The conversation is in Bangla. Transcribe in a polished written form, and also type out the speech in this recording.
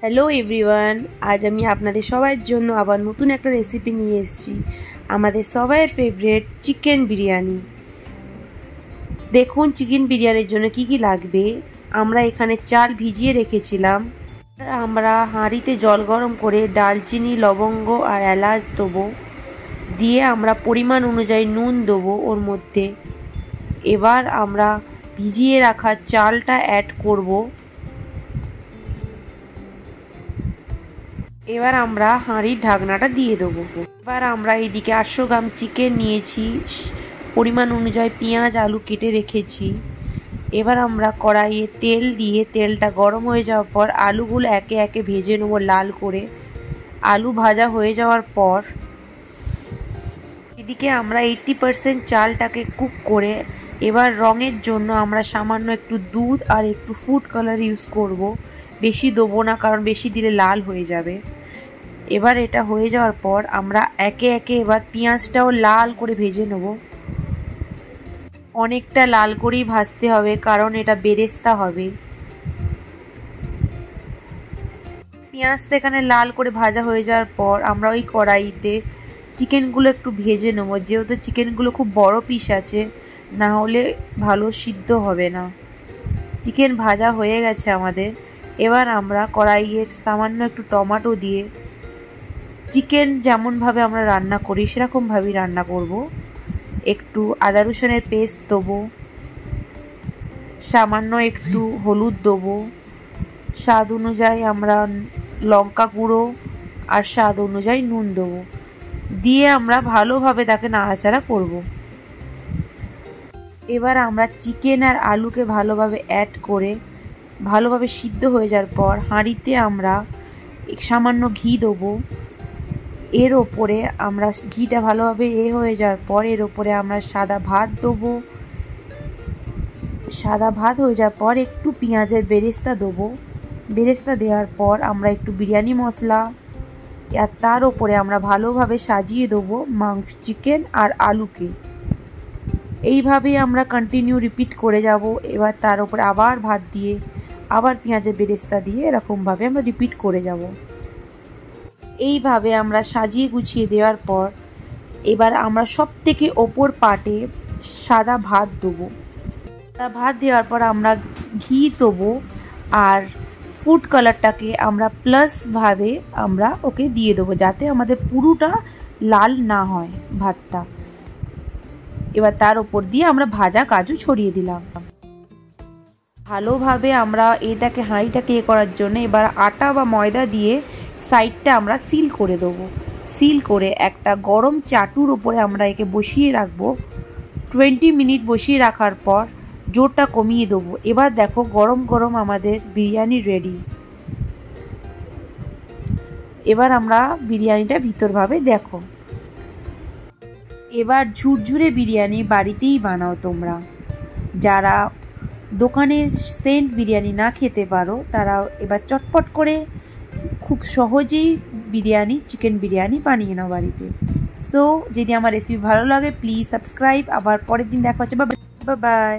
হ্যালো এভরিওয়ান, আজ আমি আপনাদের সবার জন্য আবার নতুন একটা রেসিপি নিয়ে এসেছি। আমাদের সবাইয়ের ফেভারিট চিকেন বিরিয়ানি। দেখুন চিকেন বিরিয়ানির জন্য কি কি লাগবে। আমরা এখানে চাল ভিজিয়ে রেখেছিলাম। আমরা হাঁড়িতে জল গরম করে ডালচিনি, লবঙ্গ আর এলাচ দেবো, দিয়ে আমরা পরিমাণ অনুযায়ী নুন দেবো ওর মধ্যে। এবার আমরা ভিজিয়ে রাখা চালটা অ্যাড করব। এবার আমরা হাঁড়ির ঢাকনাটা দিয়ে দেবো। এবার আমরা এইদিকে 800 গ্রাম চিকেন নিয়েছি, পরিমাণ অনুযায়ী পেঁয়াজ আলু কেটে রেখেছি। এবার আমরা কড়াইয়ে তেল দিয়ে তেলটা গরম হয়ে যাওয়ার পর আলুগুলো একে একে ভেজে নেবো লাল করে। আলু ভাজা হয়ে যাওয়ার পর এদিকে আমরা 80% চালটাকে কুক করে এবার রঙের জন্য আমরা সামান্য একটু দুধ আর একটু ফুড কালার ইউজ করব। বেশি দেবো না, কারণ বেশি দিলে লাল হয়ে যাবে। এবার এটা হয়ে যাওয়ার পর আমরা একে একে এবার পেঁয়াজটাও লাল করে ভেজে নেব। অনেকটা লাল করেই ভাজতে হবে, কারণ এটা বেরেস্তা হবে। পেঁয়াজটা এখানে লাল করে ভাজা হয়ে যাওয়ার পর আমরা ওই কড়াইতে চিকেনগুলো একটু ভেজে নেবো, যেহেতু চিকেনগুলো খুব বড় পিস আছে, না হলে ভালো সিদ্ধ হবে না। চিকেন ভাজা হয়ে গেছে আমাদের। এবার আমরা কড়াইয়ে সামান্য একটু টমেটো দিয়ে চিকেন যেমনভাবে আমরা রান্না করি সেরকমভাবেই রান্না করব। একটু আদা রসুনের পেস্ট দেবো, সামান্য একটু হলুদ দেবো, স্বাদ অনুযায়ী আমরা লঙ্কা গুঁড়ো আর স্বাদ অনুযায়ী নুন দেবো, দিয়ে আমরা ভালোভাবে তাকে নাড়াচাড়া করব। এবার আমরা চিকেন আর আলুকে ভালোভাবে অ্যাড করে ভালোভাবে সিদ্ধ হয়ে যাওয়ার পর হাঁড়িতে আমরা সামান্য ঘি দেবো। এর ওপরে আমরা ঘিটা ভালোভাবে হয়ে যাওয়ার পর এর ওপরে আমরা সাদা ভাত দেবো। সাদা ভাত হয়ে যাওয়ার পর একটু পেঁয়াজের বেরেস্তা দেবো। বেরেস্তা দেওয়ার পর আমরা একটু বিরিয়ানি মশলা, আর তার ওপরে আমরা ভালোভাবে সাজিয়ে দেবো মাংস, চিকেন আর আলুকে। এইভাবেই আমরা কন্টিনিউ রিপিট করে যাব। এবার তার উপরে আবার ভাত দিয়ে, আবার পেঁয়াজের বেরেস্তা দিয়ে এরকমভাবে আমরা রিপিট করে যাব। এইভাবে আমরা সাজিয়ে গুছিয়ে দেওয়ার পর এবার আমরা সব থেকে ওপর পাটে সাদা ভাত দেবো। সাদা ভাত দেওয়ার পর আমরা ঘি দেবো আর ফুড কালারটাকে আমরা প্লাসভাবে আমরা ওকে দিয়ে দেবো, যাতে আমাদের পুরোটা লাল না হয় ভাতটা। এবার তার ওপর দিয়ে আমরা ভাজা কাজু ছড়িয়ে দিলাম। ভালোভাবে আমরা এটাকে হাঁড়িটাকে করার জন্য এবার আটা বা ময়দা দিয়ে সাইডটা আমরা সিল করে দেবো। সিল করে একটা গরম চাটুর উপরে আমরা একে বসিয়ে রাখবো। 20 মিনিট বসিয়ে রাখার পর জোরটা কমিয়ে দেবো। এবার দেখো গরম গরম আমাদের বিরিয়ানি রেডি। এবার আমরা বিরিয়ানিটা ভিতরভাবে দেখো। এবার ঝুরঝুরে বিরিয়ানি বাড়িতেই বানাও তোমরা। যারা দোকানের সেন্ট বিরিয়ানি না খেতে পারো তারা এবার চটপট করে খুব সহজেই বিরিয়ানি, চিকেন বিরিয়ানি বানিয়ে নাও বাড়িতে। সো যদি আমার রেসিপি ভালো লাগে প্লিজ সাবস্ক্রাইব। আবার পরের দিন দেখা হচ্ছে। Bye bye.